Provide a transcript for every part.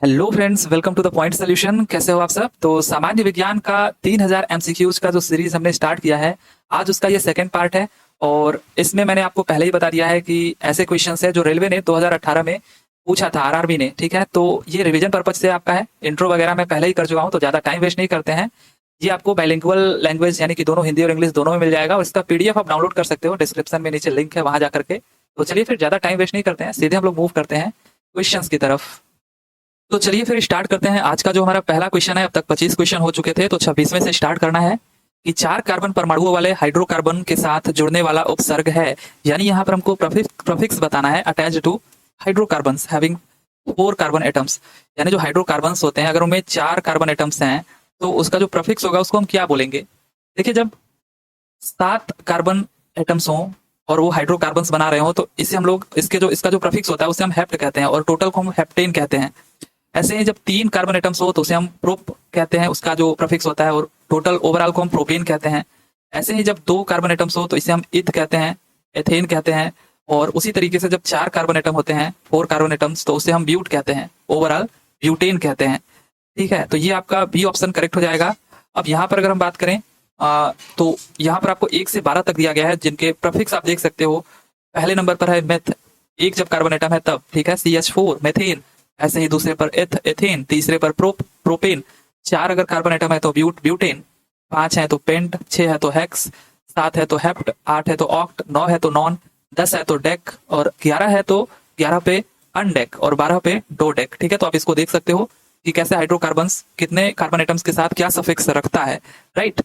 Hello friends, welcome to the point solution. कैसे हो आप सब? तो सामान्य विज्ञान का 3000 एमसीक्यूज का जो सीरीज हमने स्टार्ट किया है, आज उसका ये सेकंड पार्ट है। और इसमें मैंने आपको पहले ही बता दिया है कि ऐसे क्वेश्चंस है जो रेलवे ने 2018 में पूछा था, आरआरबी ने। ठीक है, तो ये रिवीजन पर्पज से आपका है। इंट्रो वगैरह मैं पहले ही कर चुका हूँ, तो ज़्यादा टाइम वेस्ट नहीं करते हैं। ये आपको बाइलिंगुअल लैंग्वेज यानी कि दोनों हिंदी और इंग्लिश दोनों में मिल जाएगा, और इसका पीडीएफ आप डाउनलोड कर सकते हो। डिस्क्रिप्शन में नीचे लिंक है, वहां जा करके। तो चलिए फिर ज़्यादा टाइम वेस्ट नहीं करते हैं, सीधे हम लोग मूव करते हैं क्वेश्चंस की तरफ। तो चलिए फिर स्टार्ट करते हैं। आज का जो हमारा पहला क्वेश्चन है, अब तक 25 क्वेश्चन हो चुके थे, तो 26वें से स्टार्ट करना है कि 4 कार्बन परमाणुओं वाले हाइड्रोकार्बन के साथ जुड़ने वाला उपसर्ग है। यानी यहाँ पर हमको प्रफिक्स बताना है attach to hydrocarbons having 4 carbon atoms. यानी जो हाइड्रोकार्बन्स होते हैं, अगर उनमें 4 कार्बन एटम्स हैं, तो उसका जो प्रफिक्स होगा उसको हम क्या बोलेंगे? देखिए, जब 7 कार्बन एटम्स हों और वो हाइड्रोकार्बन्स बना रहे हो, तो इसे हम लोग इसका जो प्रफिक्स होता है उसे हम हेप्ट कहते हैं, और टोटल को हम हेप्टेन कहते हैं। ऐसे ही जब 3 कार्बन एटम्स हो तो उसे हम प्रोप कहते हैं, उसका जो प्रफिक्स होता है, और टोटल ओवरऑल को हम प्रोपेन कहते हैं। ऐसे ही जब 2 कार्बन एटम्स हो तो इसे हम इथ कहते हैं, एथेन कहते हैं। और उसी तरीके से जब 4 कार्बन एटम होते हैं, 4 कार्बन एटम्स, तो उसे हम ब्यूट कहते हैं, ओवरऑल ब्यूटेन कहते हैं। ठीक है, तो ये आपका बी ऑप्शन करेक्ट हो जाएगा। अब यहाँ पर अगर हम बात करें, तो यहाँ पर आपको 1 से 12 तक दिया गया है, जिनके प्रफिक्स आप देख सकते हो। पहले नंबर पर है मेथ, 1 जब कार्बन एटम है तब। ठीक है, CH4 मेथेन। ऐसे ही दूसरे पर एथेन, तीसरे पर प्रोपेन। 4 अगर कार्बन एटम है तो ब्यूटेन। 5 है तो पेंट, 6 है तो हेक्स, 7 है तो हेप्ट, 8 है तो ऑक्ट, 9 है तो नॉन, 10 है तो डेक, और 11 है तो 11 पे अनडेक, और 12 पे डोडेक। ठीक है, तो आप इसको देख सकते हो कि कैसे हाइड्रोकार्बन्स कितने कार्बन एटम्स के साथ क्या सफिक्स रखता है। राइट।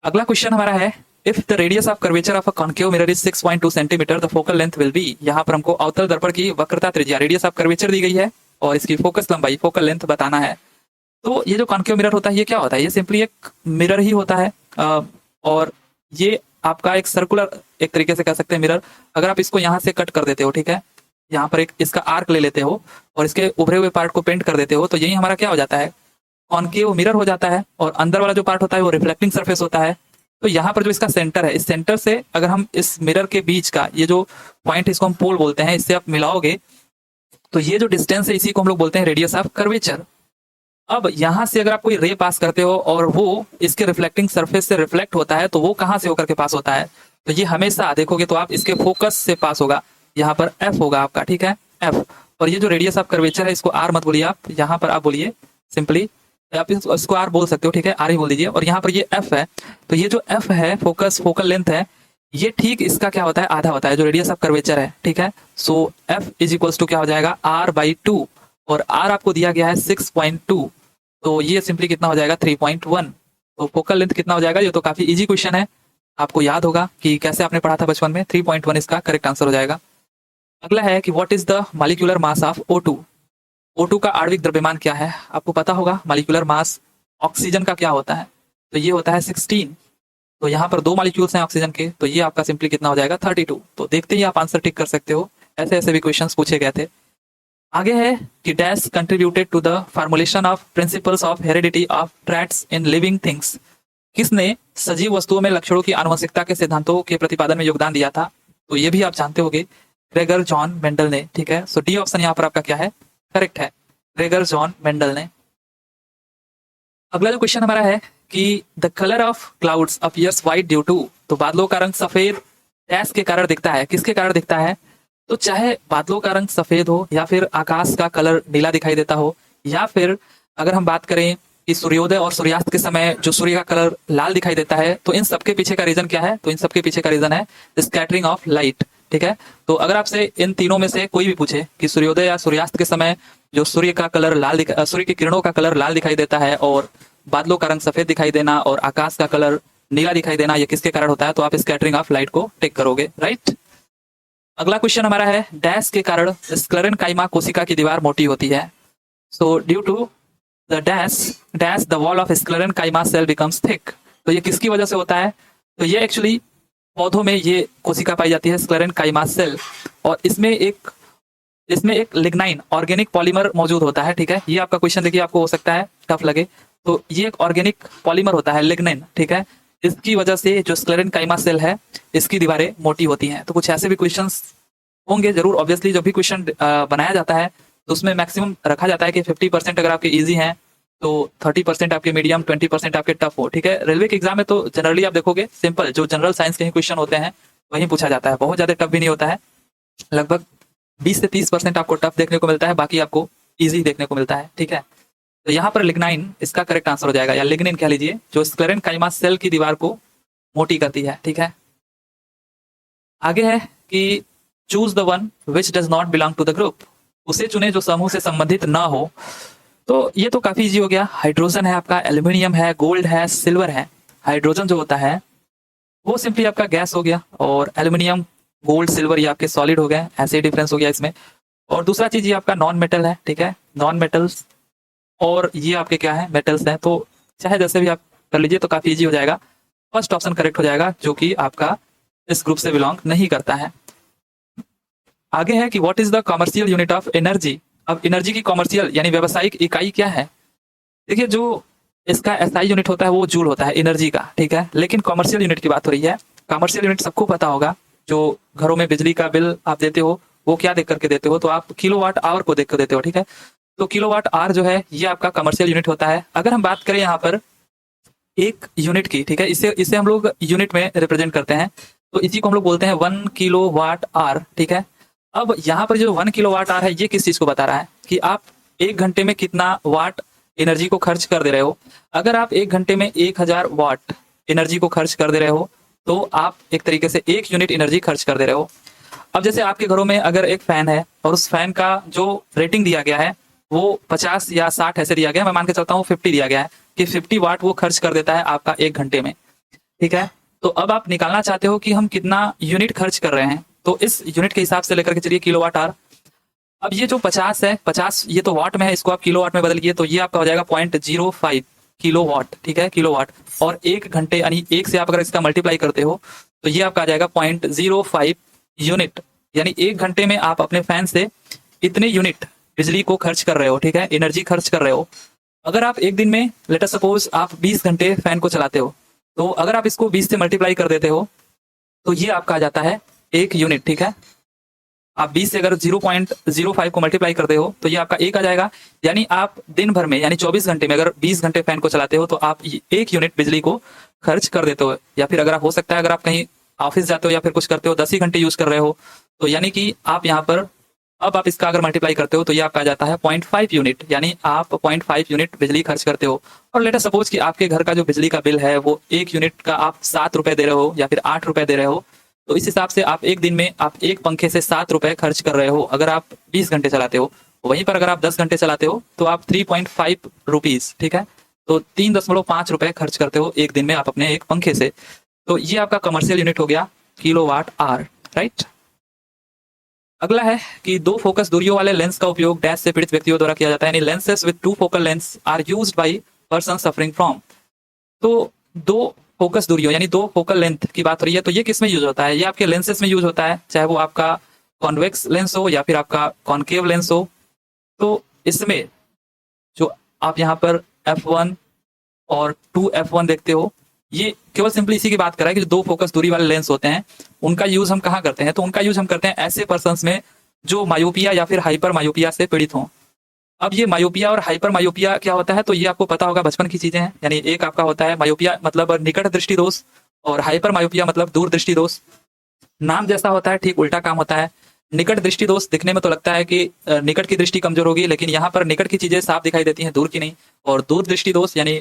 अगला क्वेश्चन हमारा है, if the radius of curvature of a concave mirror is 6.2 centimetre, the focal length will be. यहाँ पर हमको अवतल दर्पण की वक्रता त्रिज्या, रेडियस ऑफ कर्वेचर दी गई है, और इसकी फोकस लंबाई, फोकल लेंथ बताना है। तो ये जो कॉन्केव मिरर होता है, ये क्या होता है? ये सिंपली एक मिरर ही होता है। और ये आपका एक सर्कुलर, एक तरीके से कह सकते हैं मिरर। अगर आप इसको यहाँ से कट कर देते हो, ठीक है, यहाँ पर एक इसका आर्क ले लेते हो और इसके उभरे हुए पार्ट को पेंट कर देते हो, तो यही हमारा क्या हो जाता है? कॉन्केव मिरर हो जाता है। और अंदर वाला जो पार्ट होता है वो रिफ्लेक्टिंग सरफेस होता है। तो यहाँ पर जो इसका सेंटर है, इस सेंटर से अगर हम इस मिरर के बीच का ये जो पॉइंट, इसको हम पोल बोलते हैं, इससे आप मिलाओगे तो ये जो डिस्टेंस है, इसी को हम लोग बोलते हैं रेडियस ऑफ कर्वेचर। अब यहाँ से अगर आप कोई रे पास करते हो और वो इसके रिफ्लेक्टिंग सरफेस से रिफ्लेक्ट होता है, तो वो कहाँ से होकर के पास होता है? तो ये हमेशा देखोगे तो आप इसके फोकस से पास होगा। यहाँ पर एफ होगा आपका, ठीक है, एफ। और ये जो रेडियस ऑफ कर्वेचर है, इसको आर मत बोलिए आप, यहाँ पर आप बोलिए सिंपली, आप इसको आर बोल सकते हो, ठीक है, आर ही बोल दीजिए। और यहाँ पर ये एफ है, तो ये जो एफ है, फोकल लेंथ है, ये ठीक इसका क्या होता है? आधा होता है, जो रेडियस ऑफ कर्वेचर है। ठीक है, सो एफ इज इक्वल्स टू क्या हो जाएगा? R/2। और आर आपको दिया गया है 6.2, तो ये सिंपली कितना हो जाएगा? 3.1। तो फोकल लेंथ कितना हो जाएगा? ये तो काफी इजी क्वेश्चन है, आपको याद होगा कि कैसे आपने पढ़ा था बचपन में। 3.1 इसका करेक्ट आंसर हो जाएगा। अगला है कि what is the molecular mass of O2। O2 का आणविक द्रव्यमान क्या है? आपको पता होगा मॉलिक्यूलर मास ऑक्सीजन का क्या होता है, तो ये होता है 16। तो यहाँ पर 2 मॉलिक्यूल्स हैं ऑक्सीजन के, तो ये आपका सिंपली कितना हो जाएगा? 32। तो देखते ही आप आंसर टिक कर सकते हो। ऐसे ऐसे भी क्वेश्चंस पूछे गए थे। आगे है कि dash contributed to the formulation of principles of heredity of traits in living things. किसने सजीव वस्तुओं में लक्षणों की आनुवंशिकता के सिद्धांतों के प्रतिपादन में योगदान दिया था? तो ये भी आप जानते होंगे, ग्रेगर जॉन मेंडल ने। ठीक है, सो डी ऑप्शन यहाँ पर आपका क्या है? करेक्ट है, ग्रेगर जॉन मेंडल ने। अगला जो क्वेश्चन हमारा है कि the colour of clouds appears white due to. तो बादलों का रंग सफेद डैश के कारण दिखता है, किसके कारण दिखता है? तो चाहे बादलों का रंग सफेद हो, या फिर आकाश का कलर नीला दिखाई देता हो, या फिर अगर हम बात करें कि सूर्योदय और सूर्यास्त के समय जो सूर्य का कलर लाल दिखाई देता है, तो इन सबके पीछे का रीजन क्या है? तो इन सबके पीछे का रीजन है स्कैटरिंग ऑफ लाइट। ठीक है, तो अगर आपसे इन तीनों में से कोई भी पूछे कि सूर्योदय या सूर्यास्त के समय जो सूर्य का कलर सूर्य की किरणों का कलर लाल दिखाई देता है, और बादलों का रंग सफेद दिखाई देना, और आकाश का कलर नीला दिखाई देना, ये किसके कारण होता है? तो आप स्कैटरिंग ऑफ लाइट को टिक करोगे। राइट। अगला क्वेश्चन हमारा है, डैश के कारण स्क्लेरेनकाइमा कोशिका की दीवार मोटी होती है। So due to the dash the wall of sclerenchyma cell becomes thick. तो ये किसकी वजह से होता है? तो ये एक्चुअली पौधों में ये कोशिका पाई जाती है, स्क्लेरेनकाइमा सेल, और इसमें एक लिग्नाइन ऑर्गेनिक पॉलीमर मौजूद होता है। ठीक है, ये आपका क्वेश्चन देखिए, आपको हो सकता है टफ लगे। तो ये एक ऑर्गेनिक पॉलीमर होता है, लिग्नाइन। ठीक है, इसकी वजह से जो स्क्लेरेनकाइमा सेल है, इसकी दीवारें मोटी होती हैं। तो कुछ ऐसे भी क्वेश्चंस होंगे जरूर, ऑब्वियसली जब भी क्वेश्चन बनाया जाता है तो उसमें मैक्सिमम रखा जाता है कि 50% अगर आपके इजी हैं तो 30% आपके मीडियम, 20% आपके टफ हो। ठीक है, रेलवे के एग्जाम में तो जनरली आप देखोगे सिंपल जो जनरल साइंस के ही क्वेश्चन होते हैं वही पूछा जाता है, बहुत ज्यादा टफ भी नहीं होता है। लगभग 20 से 30% आपको टफ देखने को मिलता है, बाकी आपको इजी देखने को मिलता है। ठीक है, तो यहाँ पर लिग्नाइन इसका करेक्ट आंसर हो जाएगा, या लिग्निन कह लीजिए, जो स्क्लेरेनकाइमा सेल की दीवार को मोटी करती है। ठीक है, आगे है कि choose the one which does not belong to the group, उसे चुने जो समूह से संबंधित ना हो। तो ये तो काफी इजी हो गया, हाइड्रोजन है आपका, एल्यूमिनियम है, गोल्ड है, सिल्वर है। हाइड्रोजन जो होता है वो सिंपली आपका गैस हो गया, और एल्यूमिनियम, गोल्ड, सिल्वर ये आपके सॉलिड हो गए, ऐसे ही डिफरेंस हो गया इसमें। और दूसरा चीज ये आपका नॉन मेटल है। ठीक है, नॉन मेटल्स, और ये आपके क्या है, मेटल्स हैं। तो चाहे जैसे भी आप कर लीजिए तो काफी इजी हो जाएगा। फर्स्ट ऑप्शन करेक्ट हो जाएगा, जो कि आपका इस ग्रुप से बिलोंग नहीं करता है। आगे है कि what is the commercial unit of energy. अब एनर्जी की कॉमर्शियल यानी व्यावसायिक इकाई क्या है। देखिए, जो इसका एसआई यूनिट होता है वो जूल होता है एनर्जी का। ठीक है, लेकिन कॉमर्शियल यूनिट की बात हो रही है। कमर्शियल यूनिट सबको पता होगा, जो घरों में बिजली का बिल आप देते हो वो क्या देख करके देते हो, तो आप किलोवाट आवर को देख कर देते हो। ठीक है, तो किलोवाट आवर जो है ये आपका कमर्शियल यूनिट होता है। अगर हम बात करें यहाँ पर एक यूनिट की, ठीक है, इसे इसे हम लोग यूनिट में रिप्रेजेंट करते हैं, तो इसी को हम लोग बोलते हैं 1 किलोवाट आवर। ठीक है, अब यहाँ पर जो 1 किलोवाट आवर है ये किस चीज को बता रहा है कि आप एक घंटे में कितना वाट एनर्जी को खर्च कर दे रहे हो। अगर आप एक घंटे में 1000 वाट एनर्जी को खर्च कर दे रहे हो तो आप एक तरीके से 1 यूनिट एनर्जी खर्च कर दे रहे हो। अब जैसे आपके घरों में अगर एक फैन है और उस फैन का जो रेटिंग दिया गया है वो 50 या 60 ऐसे दिया गया है, मैं मान के चलता हूँ 50 दिया गया है कि 50 वाट वो खर्च कर देता है आपका एक घंटे में। ठीक है, तो अब आप निकालना चाहते हो कि हम कितना यूनिट खर्च कर रहे हैं, तो इस यूनिट के हिसाब से लेकर के चलिए किलोवाट आवर। अब ये जो 50 है, 50 ये तो वाट में है, इसको आप किलोवाट में बदलिए तो ये आपका हो जाएगा 0.05 किलोवाट। ठीक है, किलोवाट। और एक घंटे यानी एक से आप अगर इसका मल्टीप्लाई करते हो तो ये आपका आ जाएगा 0.05 यूनिट, यानी एक घंटे में आप अपने फैन से इतने यूनिट बिजली को खर्च कर रहे हो। ठीक है, एनर्जी खर्च कर रहे हो। अगर आप एक दिन में लेट अस सपोज आप 20 घंटे फैन को चलाते हो, तो अगर आप इसको 20 से मल्टीप्लाई कर देते हो तो ये आपका आ जाता है 1 यूनिट। ठीक है, आप 20 से अगर 0.05 को मल्टीप्लाई करते हो तो ये आपका 1 आ जाएगा। यानी आप दिन भर में यानी 24 घंटे में अगर 20 घंटे फैन को चलाते हो तो आप 1 यूनिट बिजली को खर्च कर देते हो। या फिर अगर आप हो सकता है अगर आप कहीं ऑफिस जाते हो या फिर कुछ करते हो 10 ही घंटे यूज कर रहे हो, तो यानी कि आप यहाँ पर अब आप इसका अगर मल्टीप्लाई करते हो तो ये आपका आ जाता है 0.5 यूनिट, यानी आप 0.5 यूनिट बिजली खर्च करते हो। और लेट अस सपोज कि आपके घर का जो बिजली का बिल है वो 1 यूनिट का आप 7 रुपए दे रहे हो या फिर 8 रुपए दे रहे हो, तो इस हिसाब से आप एक दिन में आप एक पंखे से 7 रुपए खर्च कर रहे हो अगर आप 20 घंटे चलाते हो। वहीं पर अगर आप 10 घंटे चलाते हो तो आप 3.5 रुपीज, ठीक है, तो 3.5 रुपए खर्च करते हो एक दिन में आप अपने एक पंखे से। तो ये आपका कमर्शियल यूनिट हो गया किलोवाट आवर, राइट। अगला है कि 2 फोकस दूरियों वाले लेंस का उपयोग डैश से पीड़ित व्यक्तियों द्वारा किया जाता है, यानी lenses with 2 focal lens are used by person suffering from. तो 2 फोकस दूरियों यानी 2 फोकल लेंथ की बात हो रही है, तो ये किस में यूज होता है, ये आपके लेंसेस में यूज होता है, चाहे वो आपका कॉन्वेक्स लेंस हो या फिर आपका कॉनकेव लेंस हो। तो इसमें जो आप यहाँ पर f1 और 2f1 देखते हो, ये केवल सिंपली इसी की बात कर रहा है कि जो 2 फोकस दूरी वाले लेंस होते हैं उनका यूज हम कहाँ करते हैं, तो उनका यूज हम करते हैं ऐसे पर्सन्स में जो मायोपिया या फिर हाइपर मायोपिया से पीड़ित हों। अब ये मायोपिया और हाइपर मायोपिया क्या होता है, तो ये आपको पता होगा, बचपन की चीजें हैं। यानी एक आपका होता है मायोपिया मतलब निकट दृष्टि दोष, और हाइपर मायोपिया मतलब दूर दृष्टि दोष। नाम जैसा होता है ठीक उल्टा काम होता है। निकट दृष्टि दोष दिखने में तो लगता है कि निकट की दृष्टि कमजोर होगी, लेकिन यहाँ पर निकट की चीजें साफ दिखाई देती हैं, दूर की नहीं। और दूर दृष्टि दोष यानी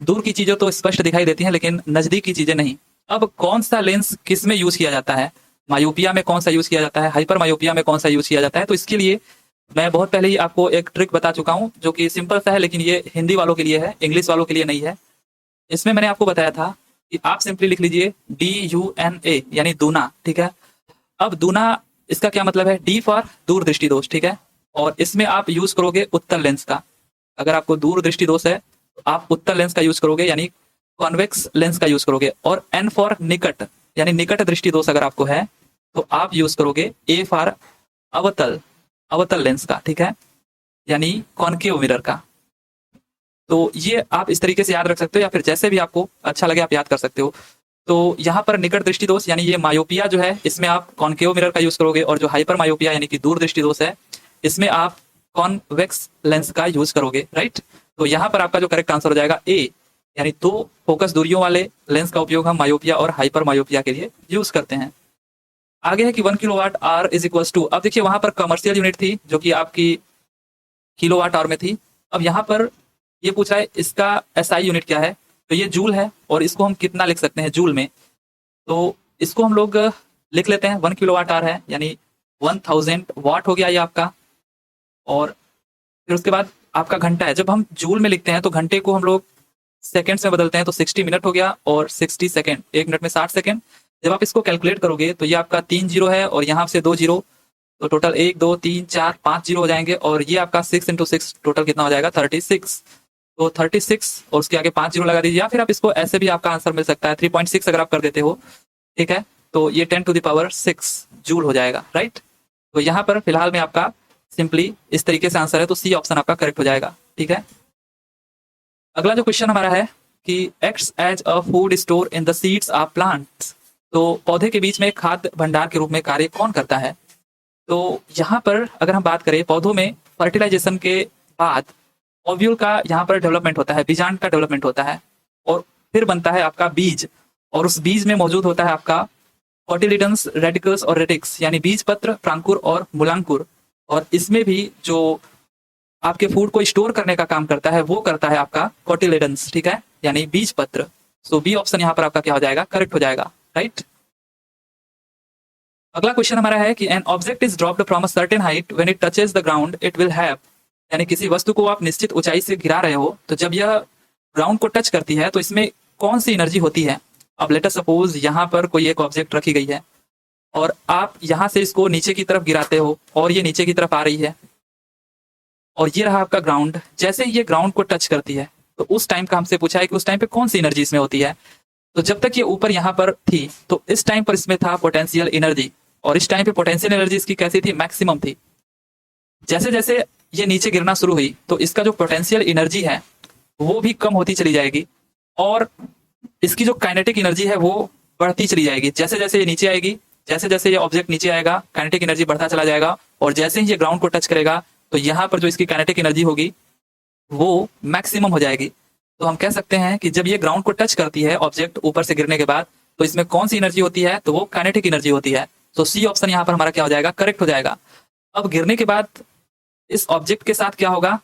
दूर की चीजें तो स्पष्ट दिखाई देती हैं लेकिन नजदीक की चीजें नहीं। अब कौन सा लेंस किस में यूज किया जाता है, मायोपिया में कौन सा यूज किया जाता है, हाइपर मायोपिया में कौन सा यूज किया जाता है, तो इसके लिए मैं बहुत पहले ही आपको एक ट्रिक बता चुका हूं जो कि सिंपल सा है, लेकिन ये हिंदी वालों के लिए है, इंग्लिश वालों के लिए नहीं है। इसमें मैंने आपको बताया था कि आप सिंपली लिख लीजिए DUNA यानी दूना, ठीक है। अब दूना इसका क्या मतलब है, D फॉर दूर दृष्टि दोष, ठीक है। और इसमें आप यूज करोगे उत्तल लेंस का। अगर आपको दूर दृष्टि दोष है तो आप उत्तल लेंस का यूज करोगे यानी कॉन्वेक्स लेंस का यूज करोगे। और N फॉर निकट यानी निकट दृष्टि दोष अगर आपको है तो आप यूज करोगे A फॉर अवतल लेंस का, ठीक है, यानी कॉनकेव मिरर का। तो ये आप इस तरीके से याद रख सकते हो या फिर जैसे भी आपको अच्छा लगे आप याद कर सकते हो। तो यहाँ पर निकट दृष्टि दोष यानी ये मायोपिया जो है इसमें आप कॉनकेव मिरर का यूज करोगे, और जो हाइपर मायोपिया यानी कि दूर दृष्टि दोष है इसमें आप कॉन्वेक्स लेंस का यूज करोगे, राइट। तो यहाँ पर आपका जो करेक्ट आंसर हो जाएगा ए, यानी 2 फोकस दूरियों वाले लेंस का उपयोग हम मायोपिया और हाइपर मायोपिया के लिए यूज करते हैं। आगे है कि 1 kilowatt hour is equals to, अब देखिए वहां पर कमर्शियल यूनिट थी जो कि आपकी किलोवाट आवर में थी। अब यहाँ पर ये पूछ रहा है इसका एसआई यूनिट क्या है, तो ये जूल है और इसको हम कितना लिख सकते हैं जूल में, तो इसको हम लोग लिख लेते हैं 1 किलोवाट आवर है, यानी 1000 वाट हो गया ये आपका। और फिर उसके बाद आपका घंटा है, जब हम जूल में लिखते हैं तो घंटे को हम लोग सेकंड्स में बदलते हैं, तो 60 मिनट हो गया और 60 सेकंड, 1 मिनट में 60 सेकंड। जब आप इसको कैलकुलेट करोगे तो ये आपका 3 जीरो है और यहाँ से 2 जीरो, तो टोटल 1 2 3 4 5 जीरो हो जाएंगे और ये आपका 6 × 6 टोटल कितना हो जाएगा 36। तो 36 और उसके आगे 5 जीरो लगा दीजिए, या फिर आप इसको ऐसे भी आपका आंसर मिल सकता है 3.6 अगर आप कर देते हो, ठीक है, तो ये 10⁶ जूल हो जाएगा, राइट। तो यहाँ पर फिलहाल में आपका सिंपली इस तरीके से आंसर है, तो सी ऑप्शन आपका करेक्ट हो जाएगा, ठीक है। अगला जो क्वेश्चन हमारा है कि acts as a food store in the seeds of plants, तो पौधे के बीच में खाद्य भंडार के रूप में कार्य कौन करता है। तो यहाँ पर अगर हम बात करें, पौधों में फर्टिलाइजेशन के बाद ओव्यूल का यहाँ पर डेवलपमेंट होता है, बीजांड का डेवलपमेंट होता है और फिर बनता है आपका बीज, और उस बीज में मौजूद होता है आपका कोटिलिडन्स, रेडिकल्स और रेडिक्स, यानी बीज पत्र, प्रांकुर और मूलांकुर। और इसमें भी जो आपके फूड को स्टोर करने का काम करता है वो करता है आपका कोटिलिडन्स, ठीक है, यानी बीज पत्र। सो बी ऑप्शन यहाँ पर आपका क्या हो जाएगा, करेक्ट हो जाएगा, राइट। अगला क्वेश्चन हमारा है कि an object is dropped from a certain height when it touches the ground it will have, यानी किसी वस्तु को आप निश्चित ऊंचाई से गिरा रहे हो तो जब यह ग्राउंड को टच करती है तो इसमें कौन सी एनर्जी होती है। अब लेट अस सपोज यहाँ पर कोई एक ऑब्जेक्ट रखी गई है और आप यहाँ से इसको नीचे की तरफ गिराते हो और ये नीचे की तरफ आ रही है और ये रहा आपका ग्राउंड। जैसे ही ये ग्राउंड को टच करती है तो उस टाइम का हमसे पूछा है कि उस टाइम पे कौन सी एनर्जी इसमें होती है। तो जब तक ये ऊपर यहाँ पर थी तो इस टाइम पर इसमें था पोटेंशियल एनर्जी, और इस टाइम पे पोटेंशियल एनर्जी इसकी कैसी थी, मैक्सिमम थी। जैसे जैसे ये नीचे गिरना शुरू हुई तो इसका जो पोटेंशियल एनर्जी है वो भी कम होती चली जाएगी और इसकी जो काइनेटिक एनर्जी है वो बढ़ती चली जाएगी। जैसे जैसे ये नीचे आएगी, जैसे जैसे ये ऑब्जेक्ट नीचे आएगा, काइनेटिक एनर्जी बढ़ता चला जाएगा, और जैसे ही ये ग्राउंड को टच करेगा तो यहाँ पर जो इसकी काइनेटिक एनर्जी होगी वो मैक्सिमम हो जाएगी। तो हम कह सकते हैं कि जब ये ग्राउंड को टच करती है ऑब्जेक्ट ऊपर से गिरने के बाद, तो इसमें कौन सी एनर्जी होती है, तो वो काइनेटिक एनर्जी होती है। तो सी ऑप्शन यहाँ पर हमारा क्या हो जाएगा, करेक्ट हो जाएगा। अब गिरने के बाद इस ऑब्जेक्ट के साथ क्या होगा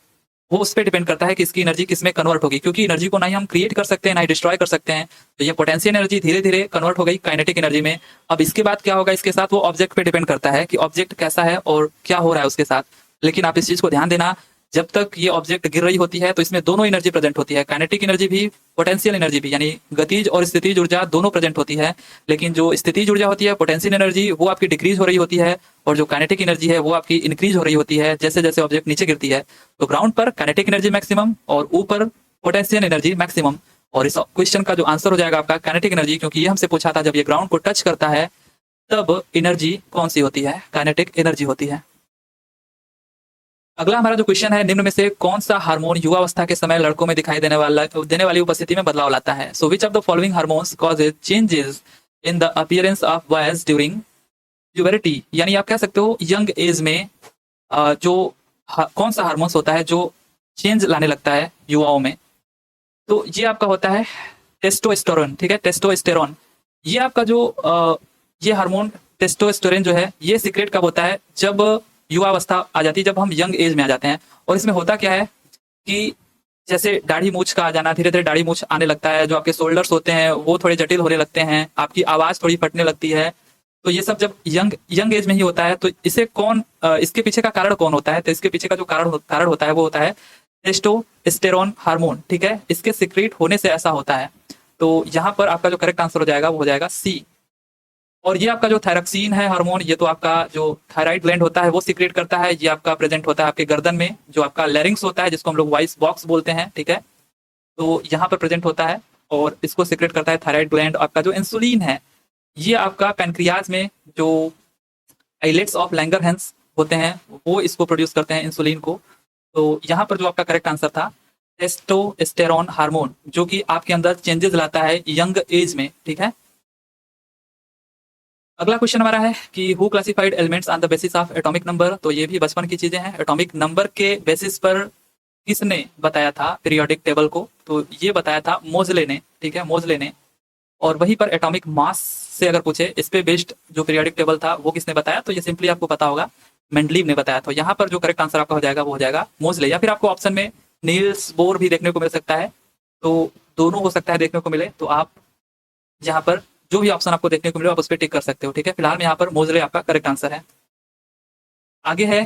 वो उस पर डिपेंड करता है कि इसकी एनर्जी किस में कन्वर्ट होगी, क्योंकि एनर्जी को ना ही हम क्रिएट कर सकते हैं ना ही डिस्ट्रॉय कर सकते हैं। तो ये पोटेंशियल एनर्जी धीरे धीरे कन्वर्ट हो गई काइनेटिक एनर्जी में। अब इसके बाद क्या होगा इसके साथ, वो ऑब्जेक्ट पे डिपेंड करता है कि ऑब्जेक्ट कैसा है और क्या हो रहा है उसके साथ। लेकिन आप इस चीज को ध्यान देना, जब तक ये ऑब्जेक्ट गिर रही होती है तो इसमें दोनों एनर्जी प्रेजेंट होती है, काइनेटिक एनर्जी भी पोटेंशियल एनर्जी भी, यानी गतिज और स्थितिज ऊर्जा दोनों प्रेजेंट होती है। लेकिन जो स्थितिज ऊर्जा होती है, पोटेंशियल एनर्जी, वो आपकी डिक्रीज हो रही होती है, और जो काइनेटिक एनर्जी है वो आपकी इंक्रीज हो रही होती है जैसे जैसे ऑब्जेक्ट नीचे गिरती है। तो ग्राउंड पर काइनेटिक एनर्जी मैक्सिमम और ऊपर पोटेंशियल एनर्जी मैक्सिमम। और इस क्वेश्चन का जो आंसर हो जाएगा आपका काइनेटिक एनर्जी, क्योंकि ये हमसे पूछा था जब ये ग्राउंड को टच करता है तब एनर्जी कौन सी होती है, काइनेटिक एनर्जी होती है। अगला हमारा जो क्वेश्चन है, निम्न में से कौन सा हार्मोन युवावस्था के समय लड़कों में दिखाई देने वाली उपस्थिति में बदलाव लाता है। So which of the following hormones causes changes in the appearance of boys during puberty, यानी आप कह सकते हो यंग एज में कौन सा हार्मोन्स होता है जो चेंज लाने लगता है युवाओं में। तो ये आपका होता है टेस्टोस्टेरोन, ठीक है, टेस्टोस्टेरोन। ये आपका जो ये हार्मोन टेस्टोस्टेरोन जो है ये सीक्रेट कब होता है, जब युवावस्था आ जाती है, जब हम यंग एज में आ जाते हैं। और इसमें होता क्या है कि जैसे दाढ़ी मूछ का आ जाना, धीरे धीरे दाढ़ी मूछ आने लगता है, जो आपके शोल्डर्स होते हैं वो थोड़े जटिल होने लगते हैं, आपकी आवाज थोड़ी फटने लगती है। तो ये सब जब यंग एज में ही होता है। तो इसे इसके पीछे का कारण कौन होता है, तो इसके पीछे का जो कारण होता है वो होता है टेस्टोस्टेरोन हार्मोन, ठीक है, इसके सीक्रेट होने से ऐसा होता है। तो यहाँ पर आपका जो करेक्ट आंसर हो जाएगा वो हो जाएगा सी। और ये आपका जो थायरॉक्सिन है हार्मोन, ये तो आपका जो थायराइड ग्लैंड होता है वो सीक्रेट करता है। ये आपका प्रेजेंट होता है आपके गर्दन में, जो आपका लैरिंग्स होता है जिसको हम लोग वॉइस बॉक्स बोलते हैं, ठीक है, तो यहाँ पर प्रेजेंट होता है और इसको सीक्रेट करता है थायराइड ग्लैंड। आपका जो इंसुलिन है ये आपका पैनक्रियाज में जो आइलेट्स ऑफ लैंगरहैंस होते हैं वो इसको प्रोड्यूस करते हैं इंसुलिन को। तो यहाँ पर जो आपका करेक्ट आंसर था टेस्टोस्टेरोन हार्मोन, जो कि आपके अंदर चेंजेस लाता है यंग एज में, ठीक है। अगला क्वेश्चन हमारा है कि who classified elements on the basis of atomic number. तो ये भी बचपन की चीजें हैं। एटॉमिक नंबर के बेसिस पर किसने बताया था पीरियोडिक टेबल को? तो ये बताया था मोजले ने, ठीक है, मोजले ने। और वहीं पर एटॉमिक मास से अगर पूछे इस पे बेस्ड जो पीरियोडिक टेबल था वो किसने बताया? तो ये सिंपली आपको पता होगा, मेंडलीव ने बताया। तो यहाँ पर जो करेक्ट आंसर आपका हो जाएगा वो हो जाएगा मोजले। या फिर आपको ऑप्शन में नील्स बोर भी देखने को मिल सकता है, तो दोनों हो सकता है देखने को मिले। तो आप यहाँ पर जो भी ऑप्शन आपको देखने को मिले आप उस पर टिक कर सकते हो, ठीक है। फिलहाल में यहाँ पर मोजले आपका करेक्ट आंसर है। आगे है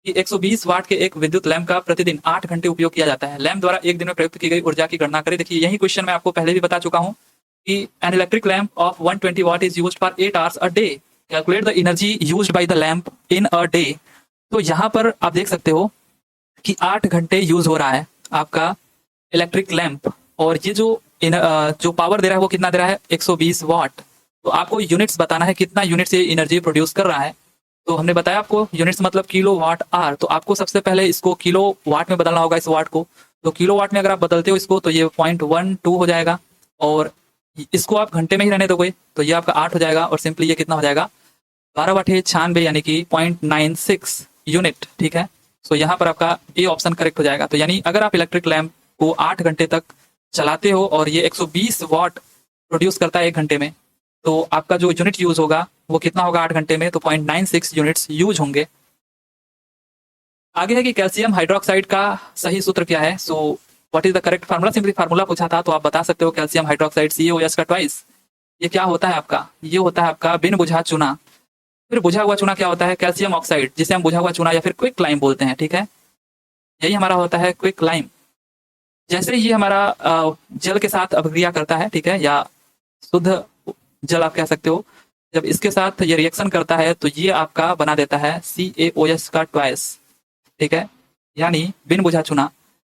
कि 120 वाट के एक विद्युत लैंप का प्रतिदिन 8 घंटे उपयोग किया जाता है। लैंप द्वारा एक दिन में प्रयुक्त की गई ऊर्जा की गणना करें। देखिए यही क्वेश्चन मैं आपको पहले भी बता चुका हूँ कि an electric lamp of 120 what is used for 8 hours a day. Calculate the energy used by the lamp in a day. तो यहाँ पर आप देख सकते हो कि 8 घंटे यूज हो रहा है आपका इलेक्ट्रिक लैंप, और ये जो पावर दे रहा है वो कितना दे रहा है? 120 वाट। तो आपको यूनिट्स बताना है कितना यूनिट से एनर्जी प्रोड्यूस कर रहा है। तो हमने बताया आपको यूनिट्स मतलब किलो वाट आर। तो आपको सबसे पहले इसको किलो वाट में बदलना होगा, इस वाट को। तो किलो वाट में अगर आप बदलते हो इसको तो ये 0.12 हो जाएगा, और इसको आप घंटे में ही रहने दोगे तो ये आपका 8 हो जाएगा, और सिंपली ये कितना हो जाएगा? 12 बटे 96 यानी कि 0.96 यूनिट, ठीक है। तो यहाँ पर आपका ए ऑप्शन करेक्ट हो जाएगा। तो यानी अगर आप इलेक्ट्रिक लैंप को 8 घंटे तक चलाते हो और ये 120 वाट प्रोड्यूस करता है 1 घंटे में, तो आपका जो यूनिट यूज होगा वो कितना होगा 8 घंटे में? तो 0.96 यूनिट्स यूज होंगे। आगे है कि कैल्शियम हाइड्रोक्साइड का सही सूत्र क्या है? So what is the correct formula? Simply formula पूछा था तो आप बता सकते हो कैल्शियम हाइड्रोक्साइड CaOH का ट्वाइस। ये क्या होता है आपका? ये होता है आपका बिन बुझा चूना। फिर बुझा हुआ चूना क्या होता है? कैल्शियम ऑक्साइड, जिसे हम बुझा हुआ चूना या फिर क्विक लाइम बोलते हैं, ठीक है। यही हमारा होता है क्विक लाइम। जैसे ये हमारा जल के साथ अभिक्रिया करता है, ठीक है, या शुद्ध जल आप कह सकते हो, जब इसके साथ ये रिएक्शन करता है तो ये आपका बना देता है CaOH का ट्वाइस, ठीक है, यानी बिन बुझा चूना,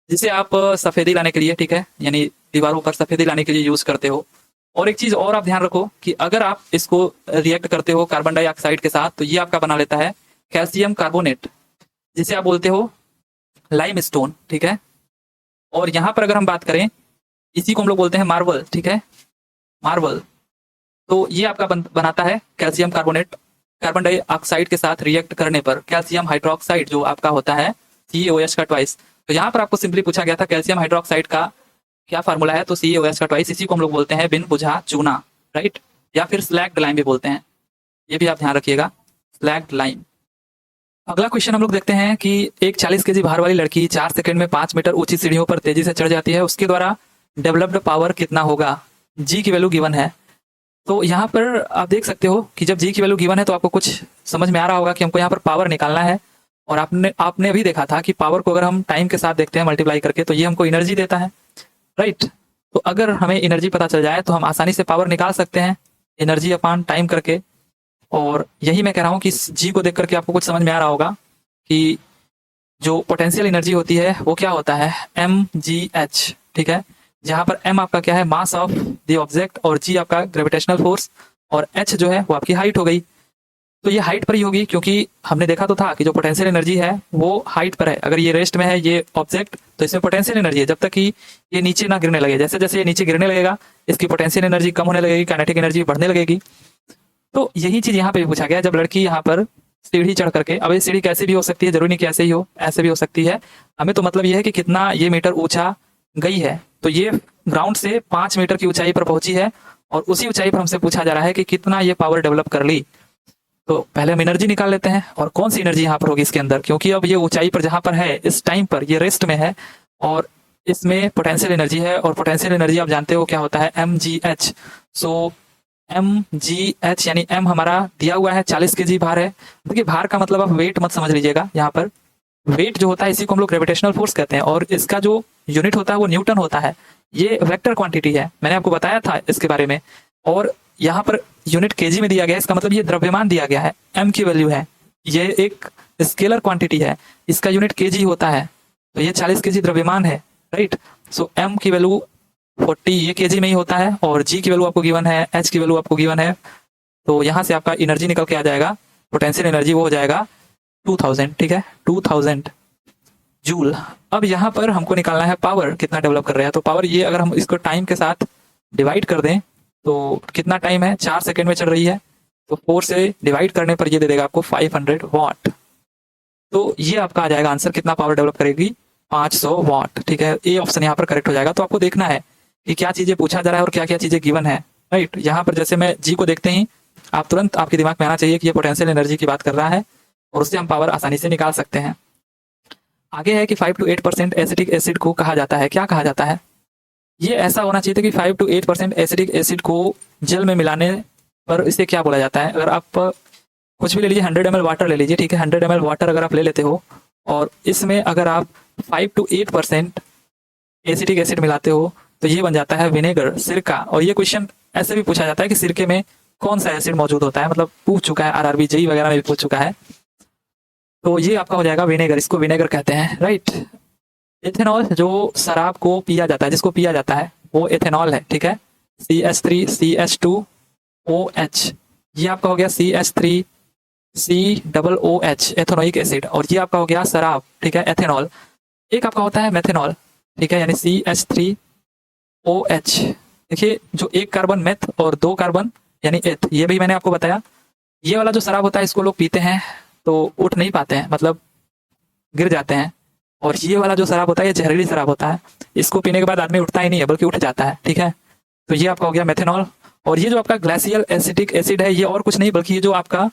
जिसे आप सफेदी लाने के लिए, ठीक है, यानी दीवारों पर सफेदी लाने के लिए यूज करते हो। और एक चीज और आप ध्यान रखो कि अगर आप इसको रिएक्ट करते हो कार्बन डाइऑक्साइड के साथ तो ये आपका बना लेता है कैल्शियम कार्बोनेट, जिसे आप बोलते हो लाइम स्टोन, ठीक है। और यहाँ पर अगर हम बात करें, इसी को हम लोग बोलते हैं मार्बल, ठीक है, मार्बल। तो ये आपका बनाता है कैल्शियम कार्बोनेट कार्बन डाइऑक्साइड के साथ रिएक्ट करने पर कैल्शियम हाइड्रोक्साइड, जो आपका होता है CaOH का ट्वाइस। तो यहाँ पर आपको सिंपली पूछा गया था कैल्शियम हाइड्रोक्साइड का क्या फार्मूला है? तो CaOH का ट्वाइस। इसी को हम लोग बोलते हैं बिन बुझा चूना, राइट, या फिर स्लैग्ड लाइम भी बोलते हैं। ये भी आप ध्यान रखिएगा, स्लैग्ड लाइम। अगला क्वेश्चन हम लोग देखते हैं कि एक 40 kg भार वाली लड़की 4 सेकंड में 5 मीटर ऊंची सीढ़ियों पर तेजी से चढ़ जाती है। उसके द्वारा डेवलप्ड पावर कितना होगा? जी की वैल्यू गिवन है। तो यहाँ पर आप देख सकते हो कि जब जी की वैल्यू गिवन है तो आपको कुछ समझ में आ रहा होगा कि हमको यहाँ पर पावर निकालना है। और आपने अभी देखा था कि पावर को अगर हम टाइम के साथ देखते हैं मल्टीप्लाई करके तो ये हमको एनर्जी देता है, राइट। तो अगर हमें एनर्जी पता चल जाए तो हम आसानी से पावर निकाल सकते हैं एनर्जी अपॉन टाइम करके। और यही मैं कह रहा हूँ कि जी को देख करके आपको कुछ समझ में आ रहा होगा कि जो पोटेंशियल एनर्जी होती है वो क्या होता है? mgh, ठीक है, जहां पर m आपका क्या है? मास ऑफ द ऑब्जेक्ट, और g आपका ग्रेविटेशनल फोर्स, और h जो है वो आपकी हाइट हो गई। तो ये हाइट पर ही होगी, क्योंकि हमने देखा तो था कि जो पोटेंशियल एनर्जी है वो हाइट पर है। अगर ये रेस्ट में है ये ऑब्जेक्ट तो इसमें पोटेंशियल एनर्जी है, जब तक कि ये नीचे ना गिरने लगे। जैसे जैसे ये नीचे गिरने लगेगा इसकी पोटेंशियल एनर्जी कम होने लगेगी, काइनेटिक एनर्जी बढ़ने लगेगी। तो यही चीज यहाँ पे भी पूछा गया। जब लड़की यहाँ पर सीढ़ी चढ़ करके, अब ये सीढ़ी कैसे भी हो सकती है, जरूरी नहीं कि ऐसे ही हो, ऐसे भी हो सकती है। हमें तो मतलब ये है कि कितना ये मीटर ऊंचा गई है। तो ये ग्राउंड से 5 मीटर की ऊंचाई पर पहुंची है, और उसी ऊंचाई पर हमसे पूछा जा रहा है कि कितना ये पावर डेवलप कर ली। तो पहले हम एनर्जी निकाल लेते हैं, और कौन सी एनर्जी यहाँ पर होगी इसके अंदर, क्योंकि अब ये ऊंचाई पर जहां पर है इस टाइम पर ये रेस्ट में है, और इसमें पोटेंशियल एनर्जी है, और पोटेंशियल एनर्जी आप जानते हो क्या होता है? mgh। सो mgh यानी m हमारा दिया हुआ है 40 kg भार है। देखिए भार का मतलब आप वेट मत समझ लीजिएगा, यहाँ पर वेट जो होता है इसी को हम लोग ग्रेविटेशनल फोर्स कहते हैं, और इसका जो यूनिट होता है वो न्यूटन होता है। ये वेक्टर क्वांटिटी है, मैंने आपको बताया था इसके बारे में। और यहाँ पर यूनिट केजी में दिया गया है, इसका मतलब ये द्रव्यमान दिया गया है, m की वैल्यू है। ये एक स्केलर क्वांटिटी है, इसका यूनिट केजी होता है। तो ये 40 kg द्रव्यमान है, राइट। सो m की वैल्यू 40 ये केजी में ही होता है, और g की वैल्यू आपको गिवन है, h की वैल्यू आपको गिवन है। तो यहाँ से आपका एनर्जी निकल के आ जाएगा, पोटेंशियल एनर्जी वो हो जाएगा 2000, ठीक है, 2000 जूल। अब यहाँ पर हमको निकालना है पावर कितना डेवलप कर रहा है। तो पावर ये अगर हम इसको टाइम के साथ डिवाइड कर दें तो कितना टाइम है? 4 सेकंड में चल रही है, तो 4 से डिवाइड करने पर ये दे देगा आपको 500 वाट। तो ये आपका आ जाएगा आंसर, कितना पावर डेवलप करेगी, 500 वाट। ठीक है, ए ऑप्शन यहाँ पर करेक्ट हो जाएगा। तो आपको देखना है कि क्या चीजें पूछा जा रहा है और क्या क्या चीजें गिवन है, राइट। यहाँ पर जैसे मैं जी को देखते ही आप तुरंत आपके दिमाग में आना चाहिए कि ये पोटेंशियल एनर्जी की बात कर रहा है और उससे हम पावर आसानी से निकाल सकते हैं। आगे है कि 5 to 8% एसिटिक एसिड को कहा जाता है, क्या कहा जाता है, ये ऐसा होना चाहिए था कि 5 to 8% एसिटिक एसिड को जल में मिलाने पर इसे क्या बोला जाता है। अगर आप कुछ भी ले लीजिए, 100 ml वाटर ले लीजिए, ठीक है, 100 ml वाटर अगर आप ले लेते हो और इसमें अगर आप 5 to 8% एसिटिक एसिड मिलाते हो तो ये बन जाता है विनेगर, सिरका। और ये क्वेश्चन ऐसे भी पूछा जाता है कि सिरके में कौन सा एसिड मौजूद होता है, मतलब पूछ चुका है, आरआरबी जेई वगैरह में भी पूछ चुका है। तो ये आपका हो जाएगा विनेगर, इसको विनेगर कहते हैं, राइट। एथेनॉल जो शराब को पिया जाता है, जिसको पिया जाता है वो एथेनॉल है, ठीक है। CH3CH2OH, ये आपका हो गया CH3COOH एथेनोइक एसिड। और ये आपका हो गया शराब, ठीक है, एथेनॉल। एक आपका होता है मेथेनॉल, ठीक है, यानी CH3OH। देखिए, जो एक कार्बन मेथ और 2 कार्बन यानी एथ, ये भी मैंने आपको बताया। ये वाला जो शराब होता है इसको लोग पीते हैं तो उठ नहीं पाते हैं, मतलब गिर जाते हैं। और ये वाला जो शराब होता है ये जहरीली शराब होता है, इसको पीने के बाद आदमी उठता ही नहीं है बल्कि उठ जाता है, ठीक है। तो ये आपका हो गया मेथेनॉल। और ये जो आपका ग्लेशियल एसिटिक एसिड है ये और कुछ नहीं बल्कि ये जो आपका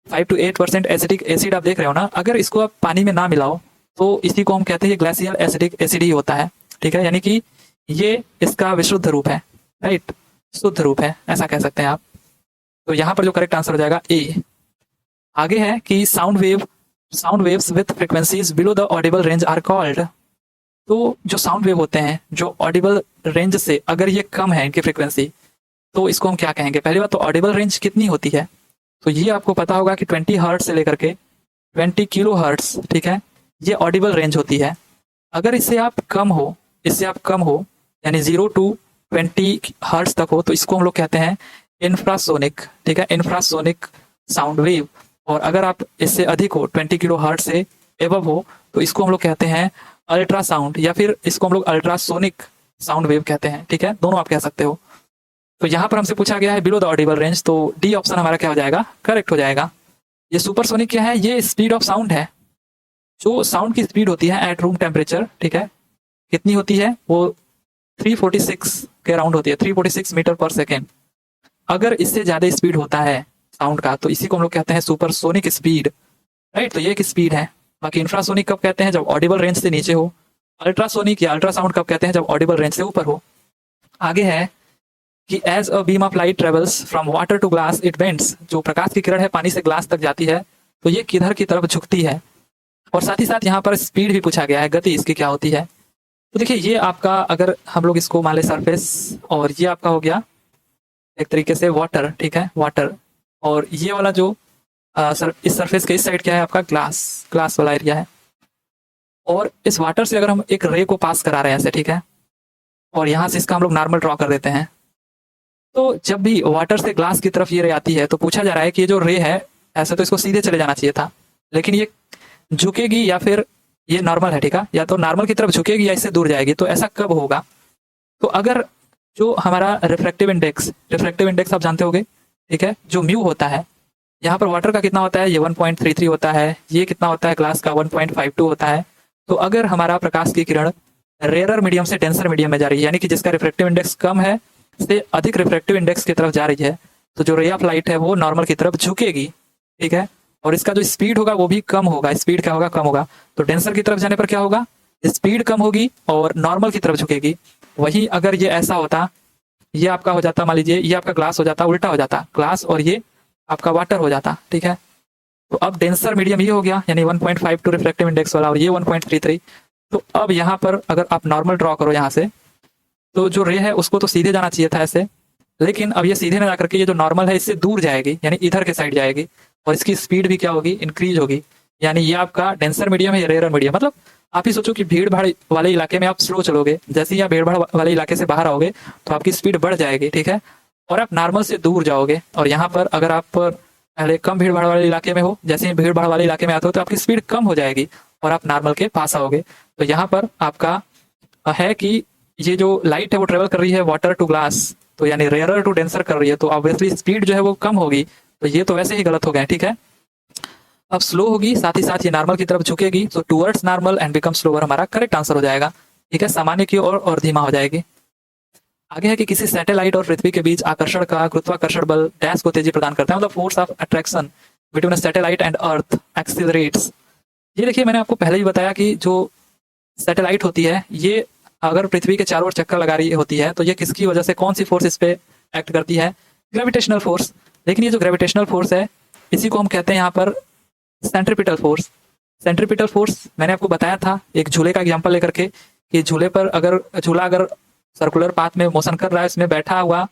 5 to 8% एसिटिक एसिड आप देख रहे हो ना, अगर इसको आप पानी में ना मिलाओ तो इसी को हम कहते हैं ग्लेशियल एसिटिक एसिड ही होता है, ठीक है। यानी कि ये इसका विशुद्ध रूप है, राइट, शुद्ध रूप है, ऐसा कह सकते हैं आप। तो यहाँ पर जो करेक्ट आंसर हो जाएगा ए। आगे है कि sound waves with frequencies below the audible range are called. तो जो साउंड वेव होते हैं जो ऑडिबल रेंज से अगर ये कम है इनकी फ्रीक्वेंसी तो इसको हम क्या कहेंगे। पहली बात तो ऑडिबल रेंज कितनी होती है, तो ये आपको पता होगा कि 20 हर्ट्ज से लेकर के 20 किलो हर्ट्ज, ठीक है, ये ऑडिबल रेंज होती है। अगर इससे आप कम हो यानी 0 to 20 हर्ट्ज तक हो तो इसको हम लोग कहते हैं इंफ्रासोनिक, ठीक है, इंफ्रासोनिक साउंड वेव। और अगर आप इससे अधिक हो 20 किलो हर्ट्ज से एबव हो तो इसको हम लोग कहते हैं अल्ट्रासाउंड, या फिर इसको हम लोग अल्ट्रासोनिक साउंड वेव कहते हैं, ठीक है, दोनों आप कह सकते हो। तो यहाँ पर हमसे पूछा गया है बिलो द ऑडिबल रेंज, तो डी ऑप्शन हमारा क्या हो जाएगा, करेक्ट हो जाएगा। ये सुपरसोनिक क्या है, ये स्पीड ऑफ साउंड है, जो साउंड की स्पीड होती है एट रूम टेम्परेचर, ठीक है, कितनी होती है वो 346 के अराउंड होती है, 346 मीटर पर सेकेंड। अगर इससे ज्यादा स्पीड होता है साउंड का तो इसी को हम लोग कहते हैं सुपरसोनिक स्पीड, राइट। तो ये एक स्पीड है। बाकी इंफ्रासोनिक कब कहते हैं, जब ऑडिबल रेंज से नीचे हो। अल्ट्रासोनिक या अल्ट्रासाउंड कब कहते हैं, जब ऑडिबल रेंज से ऊपर हो। आगे है कि as a beam of light travels from water to glass it bends, जो प्रकाश की किरण है पानी से ग्लास तक जाती है तो ये किधर की तरफ झुकती है। और साथ ही साथ यहाँ पर स्पीड भी पूछा गया है, गति इसकी क्या होती है। तो देखिए, ये आपका अगर हम लोग इसको मान ले सरफेस, और ये आपका हो गया एक तरीके से वाटर, ठीक है, वाटर। और ये वाला जो इस सरफेस के इस साइड क्या है आपका ग्लास वाला एरिया है। और इस वाटर से अगर हम एक रे को पास करा रहे हैं ऐसे, ठीक है, और यहाँ से इसका हम लोग नॉर्मल ड्रॉ कर देते हैं, तो जब भी वाटर से ग्लास की तरफ ये रे आती है तो पूछा जा रहा है कि ये जो रे है ऐसे तो इसको सीधे चले जाना चाहिए था, लेकिन ये झुकेगी या फिर ये नॉर्मल है, ठीक है, या तो नॉर्मल की तरफ झुकेगी या इससे दूर जाएगी। तो ऐसा कब होगा, तो अगर जो हमारा रिफ्रैक्टिव इंडेक्स आप जानते होंगे, ठीक है, जो म्यू होता है, यहाँ पर वाटर का कितना होता है, ये 1.33 होता है, ये कितना होता है ग्लास का 1.52 होता है। तो अगर हमारा प्रकाश की किरण रेयरर मीडियम से डेंसर मीडियम में जा रही है, यानी कि जिसका रिफ्रैक्टिव इंडेक्स कम है से अधिक रिफ्रैक्टिव इंडेक्स की तरफ जा रही है, तो जो रे ऑफ लाइट है वो नॉर्मल की तरफ झुकेगी, ठीक है, और इसका जो स्पीड होगा वो भी कम होगा। स्पीड क्या होगा, कम होगा। तो डेंसर की तरफ जाने पर क्या होगा, स्पीड कम होगी और नॉर्मल की तरफ झुकेगी। वही अगर ये ऐसा होता, ये आपका हो जाता, मान लीजिए ये आपका ग्लास हो जाता, उल्टा हो जाता ग्लास, और ये आपका वाटर हो जाता, ठीक है। तो अब डेंसर मीडियम ये हो गया, यानी 1.52 रिफ्रैक्टिव इंडेक्स वाला, और ये 1.33। तो अब यहाँ पर अगर आप नॉर्मल ड्रॉ करो यहाँ से, तो जो रे है उसको तो सीधे जाना चाहिए था ऐसे, लेकिन अब ये सीधे ना जाकर के ये जो नॉर्मल है इससे दूर जाएगी, यानी इधर के साइड जाएगी, और इसकी स्पीड भी क्या होगी, इंक्रीज होगी। यानी ये आपका डेंसर मीडियम है, रेयर मीडियम। मतलब आप ही सोचो कि भीड़ भाड़ वाले इलाके में आप स्लो चलोगे, जैसे ही आप भीड़ भाड़ वाले इलाके से बाहर आओगे तो आपकी स्पीड बढ़ जाएगी, ठीक है, और आप नॉर्मल से दूर जाओगे। और यहाँ पर अगर आप पहले कम भीड़ भाड़ वाले इलाके में हो, जैसे ही भीड़ भाड़ वाले इलाके में आते हो तो आपकी स्पीड कम हो जाएगी और आप नॉर्मल के पास आओगे। तो यहाँ पर आपका है कि ये जो लाइट है वो ट्रेवल कर रही है वाटर टू ग्लास, तो यानी रेयरर टू डेंसर कर रही है, तो ऑब्वियसली स्पीड जो है वो कम होगी, तो ये तो वैसे ही गलत हो गए, ठीक है। अब स्लो होगी, साथ ही साथ ये नॉर्मल की तरफ झुकेगी, तो towards normal and become slower हमारा करेक्ट आंसर हो जाएगा, ठीक है। सामान्य की ओर और धीमा हो जाएगी। आगे है कि किसी सैटेलाइट और पृथ्वी के बीच आकर्षण का गुरुत्वाकर्षण बल डैश को तेजी प्रदान करता है, मतलब force of attraction between satellite and earth accelerates. ये देखिए, मैंने आपको पहले ही बताया कि जो सैटेलाइट होती है ये अगर पृथ्वी के चारों ओर चक्कर लगा रही होती है तो ये किसकी वजह से, कौन सी फोर्स इस पे एक्ट करती है? Gravitational force. लेकिन ये जो ग्रेविटेशनल फोर्स है इसी को हम कहते हैं यहाँ पर सेंट्रीपिटल फोर्स। सेंट्रीपिटल फोर्स मैंने आपको बताया था एक झूले का एग्जांपल लेकर के, कि झूले पर अगर झूला अगर सर्कुलर पाथ में मोशन कर रहा है, इसमें बैठा हुआ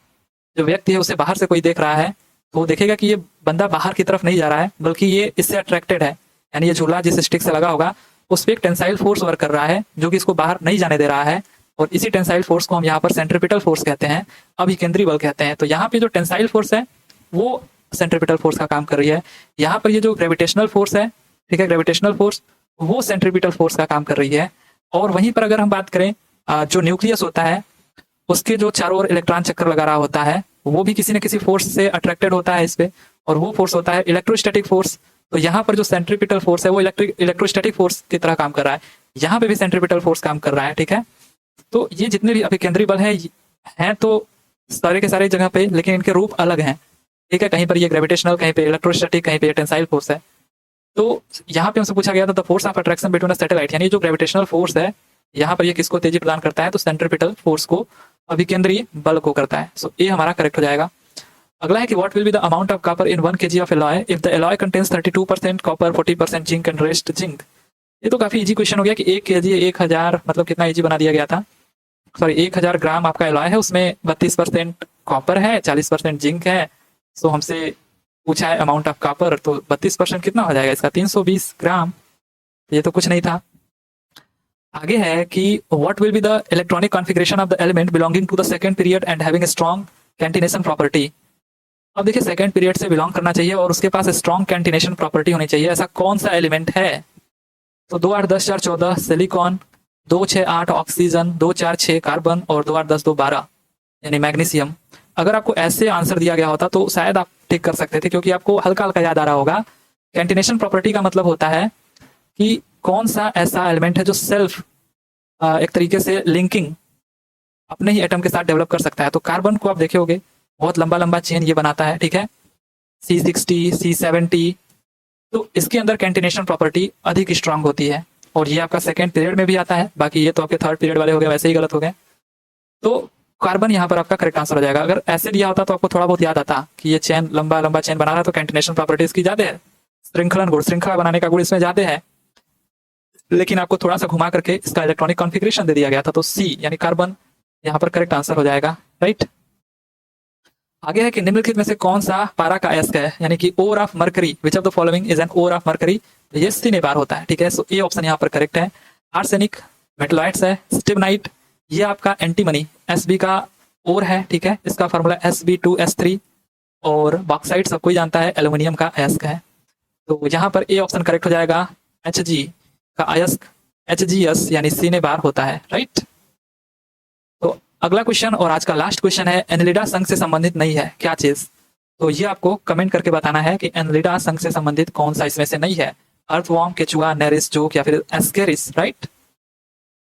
जो व्यक्ति है उसे बाहर से कोई देख रहा है तो वो देखेगा कि ये बंदा बाहर की तरफ नहीं जा रहा है बल्कि ये इससे अट्रैक्टेड है, यानी ये झूला जिस स्टिक से लगा होगा उस पर एक टेंसाइल फोर्स वर्क कर रहा है जो कि इसको बाहर नहीं जाने दे रहा है, और इसी टेंसाइल फोर्स को हम यहाँ पर सेंट्रीपिटल फोर्स कहते हैं, अभिकेंद्री बल कहते हैं। तो यहाँ पे जो टेंसाइल फोर्स है वो सेंट्रीपिटल फोर्स का काम कर रही है। यहाँ पर ये जो ग्रेविटेशनल फोर्स है, ठीक है, ग्रेविटेशनल फोर्स वो सेंट्रीपिटल फोर्स का काम कर रही है। और वहीं पर अगर हम बात करें जो न्यूक्लियस होता है उसके जो चारों ओर इलेक्ट्रॉन चक्कर लगा रहा होता है वो भी किसी न किसी फोर्स से अट्रैक्टेड होता है इस पे, और वो फोर्स होता है इलेक्ट्रोस्टैटिक फोर्स। तो यहाँ पर जो सेंट्रीपिटल फोर्स है वो इलेक्ट्रोस्टैटिक फोर्स की तरह काम कर रहा है, यहाँ पे भी सेंट्रीपिटल फोर्स काम कर रहा है, ठीक है। तो ये जितने भी अभिकेंद्री बल हैं तो सारे के सारे जगह पे, लेकिन इनके रूप अलग हैं, ठीक है। कहीं पर ये ग्रेविटेशनल, कहीं पे इलेक्ट्रोस्टैटिक, कहीं पे टेंसाइल फोर्स है। तो यहाँ पे हमसे पूछा गया था the force of attraction between a satellite, यानी जो ग्रेविटेशनल फोर्स है यहाँ पर ये किसको तेजी प्रदान करता है, तो सेंट्रीपिटल फोर्स को, अभिकेंद्रीय बल को करता है। सो ये हमारा करेक्ट हो जाएगा। अगला है कि what will be the amount of copper in 1 kg of alloy if the alloy contains 32% copper, 40% zinc and rest zinc. ये तो काफी इजी क्वेश्चन हो गया कि 1 kg 1000 मतलब कितना इजी बना दिया गया था, सॉरी 1000 ग्राम आपका एलॉय है, उसमें 32% कॉपर है, 40% जिंक है। सो हमसे पूछा है अमाउंट ऑफ कॉपर, तो 32% कितना हो जाएगा इसका, 320 ग्राम। ये तो कुछ नहीं था। आगे है कि what will be the electronic configuration of the element belonging to the second period and having a strong catenation property. अब देखिए सेकंड पीरियड से बिलोंग करना चाहिए और उसके पास स्ट्रॉन्ग कैंटिनेशन प्रॉपर्टी होनी चाहिए, ऐसा कौन सा एलिमेंट है? तो 2 8 10 4 14 सिलिकॉन, 2 6 8 ऑक्सीजन, 2 4 6 कार्बन और 2 8 10 2 12 यानी मैग्नीशियम। अगर आपको ऐसे आंसर दिया गया होता तो शायद आप टिक कर सकते थे, क्योंकि आपको हल्का हल्का याद आ रहा होगा। कैंटिनेशन प्रॉपर्टी का मतलब होता है कि कौन सा ऐसा एलिमेंट है जो सेल्फ एक तरीके से लिंकिंग अपने ही एटम के साथ डेवलप कर सकता है। तो कार्बन को आप देखे होगे बहुत लंबा लंबा चेन ये बनाता है, ठीक है, C60 C70। तो इसके अंदर कैंटिनेशन प्रॉपर्टी अधिक स्ट्रांग होती है, और ये आपका सेकंड पीरियड में भी आता है। बाकी ये तो आपके थर्ड पीरियड वाले हो गए, वैसे ही गलत हो गए। तो कार्बन यहाँ पर आपका करेक्ट आंसर हो जाएगा। अगर ऐसे दिया होता तो आपको थोड़ा बहुत याद आता कि ये चेन लंबा लंबा चेन बना रहा है तो कैंटिनेशन प्रॉपर्टी इसकी ज्यादा है, श्रृंखलन गुण, श्रृंखला बनाने का गुण इसमें ज्यादा है, लेकिन आपको थोड़ा सा घुमा करके इसका इलेक्ट्रॉनिक कॉन्फ़िगरेशन दे दिया गया था। तो सी यानी कार्बन यहाँ पर करेक्ट आंसर हो जाएगा, राइट। आगे है कि निम्नलिखित में से कौन सा पारा का अयस्क है, यानी कि ore of mercury, which of the following is an ore of mercury. ये सिने बार होता है, ठीक है। सो ये ऑप्शन यहाँ पर करेक्ट है। आर्सेनिक, मेटलाइट्स है, स्टिबनाइट, ये आपका एंटीमनी Sb का ओर है, ठीक है। इसका फॉर्मूला Sb2S3, और बॉक्साइट सब कोई जानता है एल्यूमिनियम का अयस्क है। तो यहाँ पर ए ऑप्शन करेक्ट हो जाएगा। Hg का अयस्क Hgs यानी सीने बार होता है, राइट। तो अगला क्वेश्चन और आज का लास्ट क्वेश्चन है, एनलिडा संघ से संबंधित नहीं है क्या चीज? तो ये आपको कमेंट करके बताना है कि एनलिडा संघ से संबंधित कौन सा इसमें से नहीं है, अर्थवॉर्म, केचुआ, नेरिस, जोक या फिर एस्केरिस, राइट।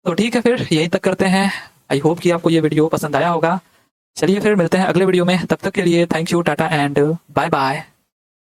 तो ठीक है, फिर यहीं तक करते हैं। आई होप कि आपको ये वीडियो पसंद आया होगा। चलिए फिर मिलते हैं अगले वीडियो में, तब तक के लिए thank you, tata and bye bye.